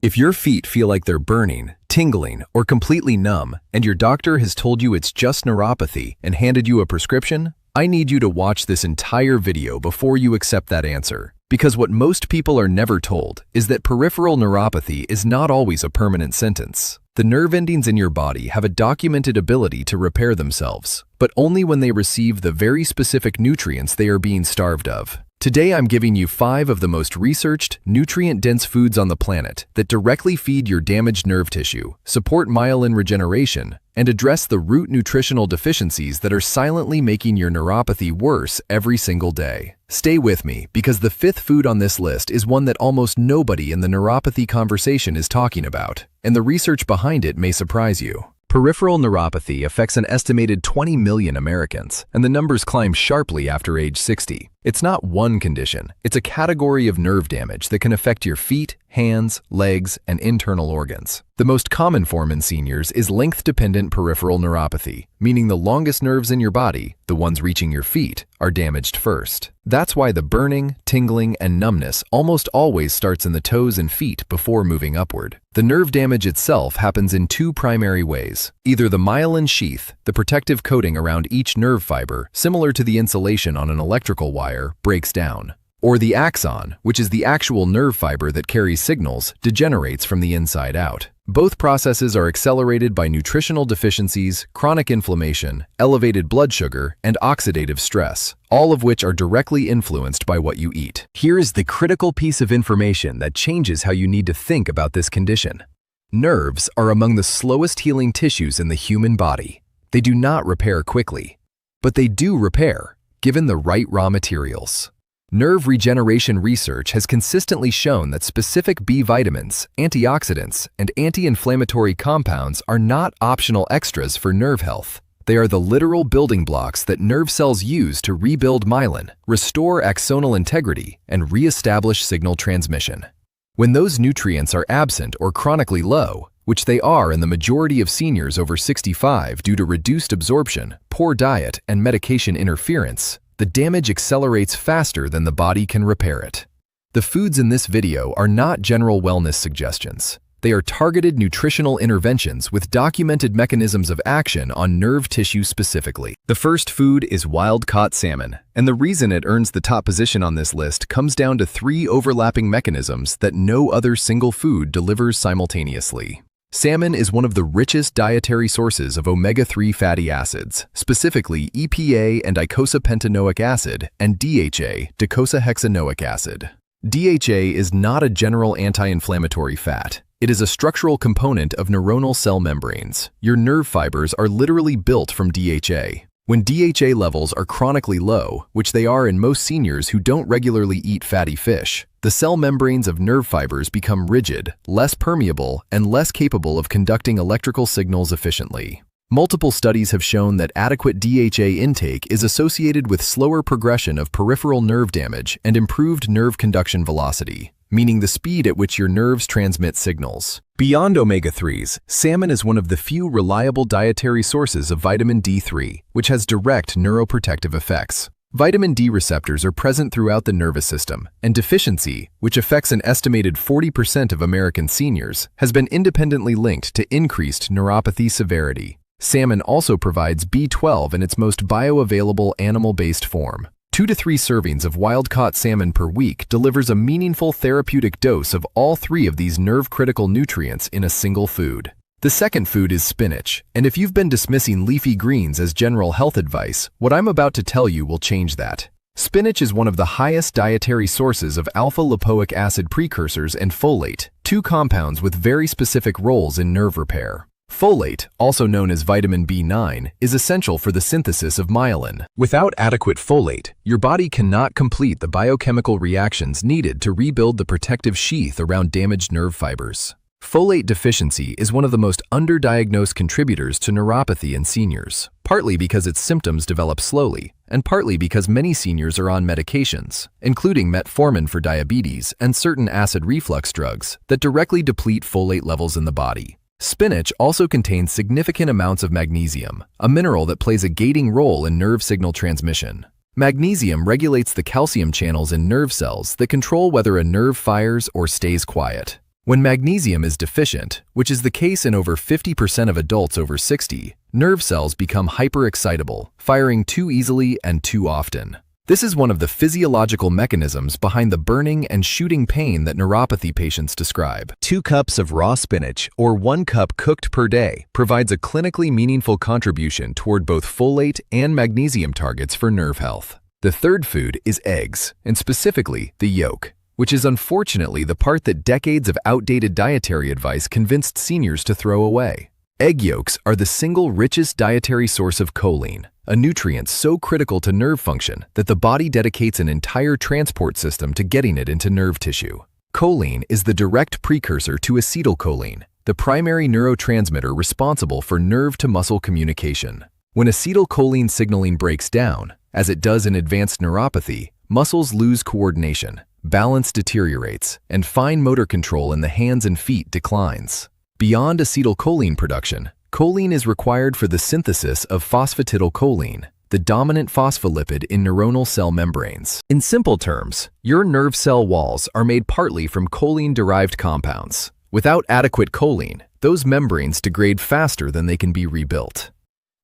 If your feet feel like they're burning, tingling, or completely numb, and your doctor has told you it's just neuropathy and handed you a prescription, I need you to watch this entire video before you accept that answer. Because what most people are never told is that peripheral neuropathy is not always a permanent sentence. The nerve endings in your body have a documented ability to repair themselves, but only when they receive the very specific nutrients they are being starved of. Today I'm giving you 5 of the most researched, nutrient-dense foods on the planet that directly feed your damaged nerve tissue, support myelin regeneration, and address the root nutritional deficiencies that are silently making your neuropathy worse every single day. Stay with me, because the 5th food on this list is one that almost nobody in the neuropathy conversation is talking about, and the research behind it may surprise you. Peripheral neuropathy affects an estimated 20 million Americans, and the numbers climb sharply after age 60. It's not one condition, it's a category of nerve damage that can affect your feet, hands, legs, and internal organs. The most common form in seniors is length-dependent peripheral neuropathy, meaning the longest nerves in your body, the ones reaching your feet, are damaged first. That's why the burning, tingling, and numbness almost always starts in the toes and feet before moving upward. The nerve damage itself happens in 2 primary ways. Either the myelin sheath, the protective coating around each nerve fiber, similar to the insulation on an electrical wire, breaks down. Or the axon, which is the actual nerve fiber that carries signals, degenerates from the inside out. Both processes are accelerated by nutritional deficiencies, chronic inflammation, elevated blood sugar, and oxidative stress, all of which are directly influenced by what you eat. Here is the critical piece of information that changes how you need to think about this condition. Nerves are among the slowest healing tissues in the human body. They do not repair quickly, but they do repair, given the right raw materials. Nerve regeneration research has consistently shown that specific B vitamins, antioxidants, and anti-inflammatory compounds are not optional extras for nerve health. They are the literal building blocks that nerve cells use to rebuild myelin, restore axonal integrity, and re-establish signal transmission. When those nutrients are absent or chronically low, which they are in the majority of seniors over 65 due to reduced absorption, poor diet, and medication interference, the damage accelerates faster than the body can repair it. The foods in this video are not general wellness suggestions. They are targeted nutritional interventions with documented mechanisms of action on nerve tissue specifically. The first food is wild-caught salmon, and the reason it earns the top position on this list comes down to 3 overlapping mechanisms that no other single food delivers simultaneously. Salmon is one of the richest dietary sources of omega-3 fatty acids, specifically EPA and eicosapentaenoic acid, and DHA, docosahexaenoic acid. DHA is not a general anti-inflammatory fat. It is a structural component of neuronal cell membranes. Your nerve fibers are literally built from DHA. When DHA levels are chronically low, which they are in most seniors who don't regularly eat fatty fish, the cell membranes of nerve fibers become rigid, less permeable, and less capable of conducting electrical signals efficiently. Multiple studies have shown that adequate DHA intake is associated with slower progression of peripheral nerve damage and improved nerve conduction velocity, meaning the speed at which your nerves transmit signals. Beyond omega-3s, salmon is one of the few reliable dietary sources of vitamin D3, which has direct neuroprotective effects. Vitamin D receptors are present throughout the nervous system, and deficiency, which affects an estimated 40% of American seniors, has been independently linked to increased neuropathy severity. Salmon also provides B12 in its most bioavailable animal-based form. 2 to 3 servings of wild-caught salmon per week delivers a meaningful therapeutic dose of all 3 of these nerve-critical nutrients in a single food. The second food is spinach, and if you've been dismissing leafy greens as general health advice, what I'm about to tell you will change that. Spinach is one of the highest dietary sources of alpha-lipoic acid precursors and folate, 2 compounds with very specific roles in nerve repair. Folate, also known as vitamin B9, is essential for the synthesis of myelin. Without adequate folate, your body cannot complete the biochemical reactions needed to rebuild the protective sheath around damaged nerve fibers. Folate deficiency is one of the most underdiagnosed contributors to neuropathy in seniors, partly because its symptoms develop slowly, and partly because many seniors are on medications, including metformin for diabetes and certain acid reflux drugs that directly deplete folate levels in the body. Spinach also contains significant amounts of magnesium, a mineral that plays a gating role in nerve signal transmission. Magnesium regulates the calcium channels in nerve cells that control whether a nerve fires or stays quiet. When magnesium is deficient, which is the case in over 50% of adults over 60, nerve cells become hyperexcitable, firing too easily and too often. This is one of the physiological mechanisms behind the burning and shooting pain that neuropathy patients describe. 2 cups of raw spinach or 1 cup cooked per day provides a clinically meaningful contribution toward both folate and magnesium targets for nerve health. The third food is eggs, and specifically the yolk, which is unfortunately the part that decades of outdated dietary advice convinced seniors to throw away. Egg yolks are the single richest dietary source of choline, a nutrient so critical to nerve function that the body dedicates an entire transport system to getting it into nerve tissue. Choline is the direct precursor to acetylcholine, the primary neurotransmitter responsible for nerve-to-muscle communication. When acetylcholine signaling breaks down, as it does in advanced neuropathy, muscles lose coordination, balance deteriorates, and fine motor control in the hands and feet declines. Beyond acetylcholine production, choline is required for the synthesis of phosphatidylcholine, the dominant phospholipid in neuronal cell membranes. In simple terms, your nerve cell walls are made partly from choline-derived compounds. Without adequate choline, those membranes degrade faster than they can be rebuilt.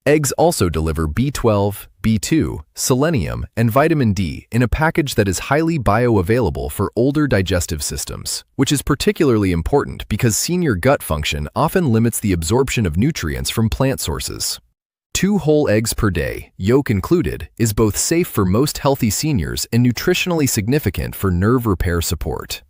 Eggs also deliver B12, B2, selenium, and vitamin D in a package that is highly bioavailable for older digestive systems, which is particularly important because senior gut function often limits the absorption of nutrients from plant sources. 2 whole eggs per day, yolk included, is both safe for most healthy seniors and nutritionally significant for nerve repair support.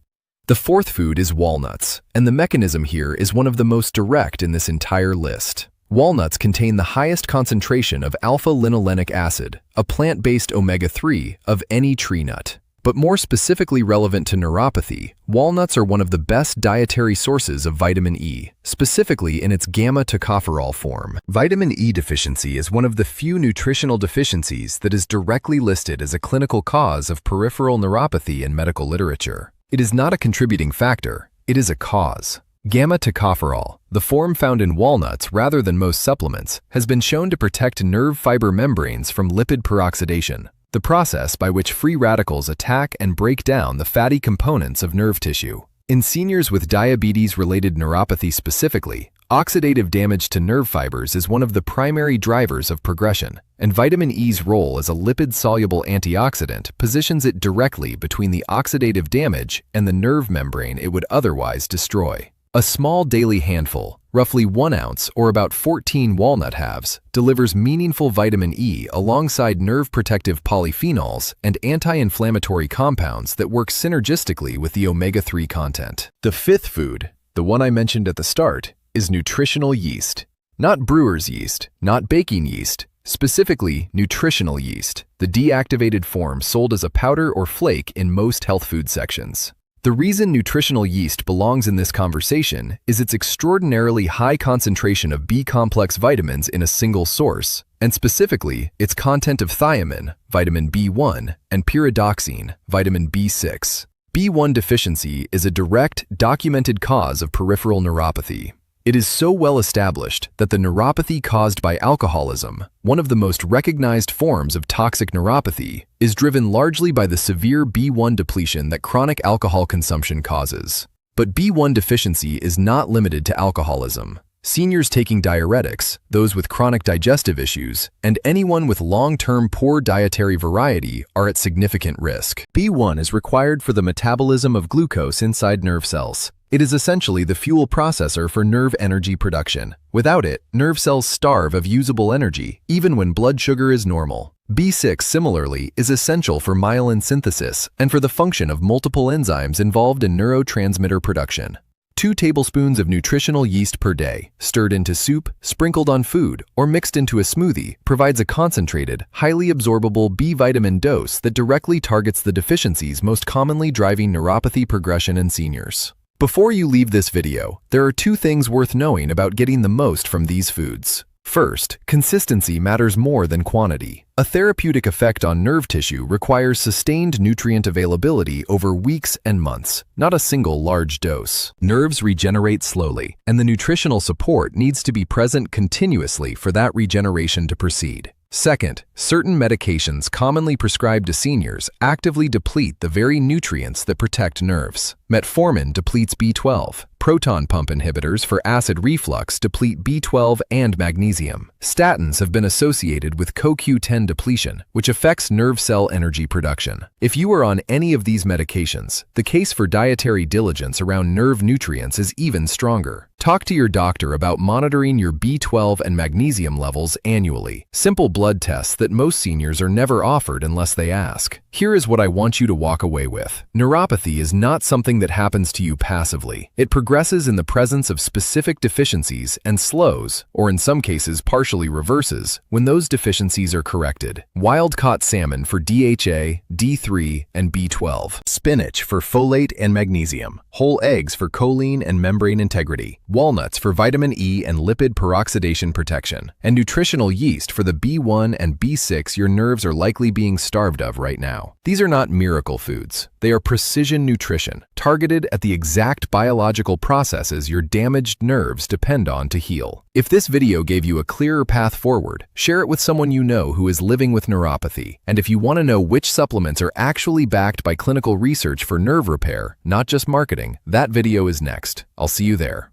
The fourth food is walnuts, and the mechanism here is one of the most direct in this entire list. Walnuts contain the highest concentration of alpha-linolenic acid, a plant-based omega-3 of any tree nut. But more specifically relevant to neuropathy, walnuts are one of the best dietary sources of vitamin E, specifically in its gamma-tocopherol form. Vitamin E deficiency is one of the few nutritional deficiencies that is directly listed as a clinical cause of peripheral neuropathy in medical literature. It is not a contributing factor, it is a cause. Gamma-tocopherol, the form found in walnuts rather than most supplements, has been shown to protect nerve fiber membranes from lipid peroxidation, the process by which free radicals attack and break down the fatty components of nerve tissue. In seniors with diabetes-related neuropathy specifically, oxidative damage to nerve fibers is one of the primary drivers of progression, and vitamin E's role as a lipid-soluble antioxidant positions it directly between the oxidative damage and the nerve membrane it would otherwise destroy. A small daily handful, roughly 1 ounce or about 14 walnut halves, delivers meaningful vitamin E alongside nerve-protective polyphenols and anti-inflammatory compounds that work synergistically with the omega-3 content. The fifth food, the one I mentioned at the start, is nutritional yeast. Not brewer's yeast, not baking yeast, specifically nutritional yeast, the deactivated form sold as a powder or flake in most health food sections. The reason nutritional yeast belongs in this conversation is its extraordinarily high concentration of B-complex vitamins in a single source, and specifically its content of thiamine, vitamin B1, and pyridoxine, vitamin B6. B1 deficiency is a direct, documented cause of peripheral neuropathy. It is so well established that the neuropathy caused by alcoholism, one of the most recognized forms of toxic neuropathy, is driven largely by the severe B1 depletion that chronic alcohol consumption causes. But B1 deficiency is not limited to alcoholism. Seniors taking diuretics, those with chronic digestive issues, and anyone with long-term poor dietary variety are at significant risk. B1 is required for the metabolism of glucose inside nerve cells. It is essentially the fuel processor for nerve energy production. Without it, nerve cells starve of usable energy, even when blood sugar is normal. B6 similarly is essential for myelin synthesis and for the function of multiple enzymes involved in neurotransmitter production. 2 tablespoons of nutritional yeast per day, stirred into soup, sprinkled on food, or mixed into a smoothie, provides a concentrated, highly absorbable B vitamin dose that directly targets the deficiencies most commonly driving neuropathy progression in seniors. Before you leave this video, there are 2 things worth knowing about getting the most from these foods. First, consistency matters more than quantity. A therapeutic effect on nerve tissue requires sustained nutrient availability over weeks and months, not a single large dose. Nerves regenerate slowly, and the nutritional support needs to be present continuously for that regeneration to proceed. Second, certain medications commonly prescribed to seniors actively deplete the very nutrients that protect nerves. Metformin depletes B12. Proton pump inhibitors for acid reflux deplete B12 and magnesium. Statins have been associated with CoQ10 depletion, which affects nerve cell energy production. If you are on any of these medications, the case for dietary diligence around nerve nutrients is even stronger. Talk to your doctor about monitoring your B12 and magnesium levels annually. Simple blood tests that most seniors are never offered unless they ask. Here is what I want you to walk away with. Neuropathy is not something that happens to you passively. It progresses in the presence of specific deficiencies and slows, or in some cases partially reverses, when those deficiencies are corrected. Wild-caught salmon for DHA, D3, and B12. Spinach for folate and magnesium. Whole eggs for choline and membrane integrity. Walnuts for vitamin E and lipid peroxidation protection. And nutritional yeast for the B1 and B6 your nerves are likely being starved of right now. These are not miracle foods. They are precision nutrition, targeted at the exact biological processes your damaged nerves depend on to heal. If this video gave you a clearer path forward, share it with someone you know who is living with neuropathy. And if you want to know which supplements are actually backed by clinical research for nerve repair, not just marketing, that video is next. I'll see you there.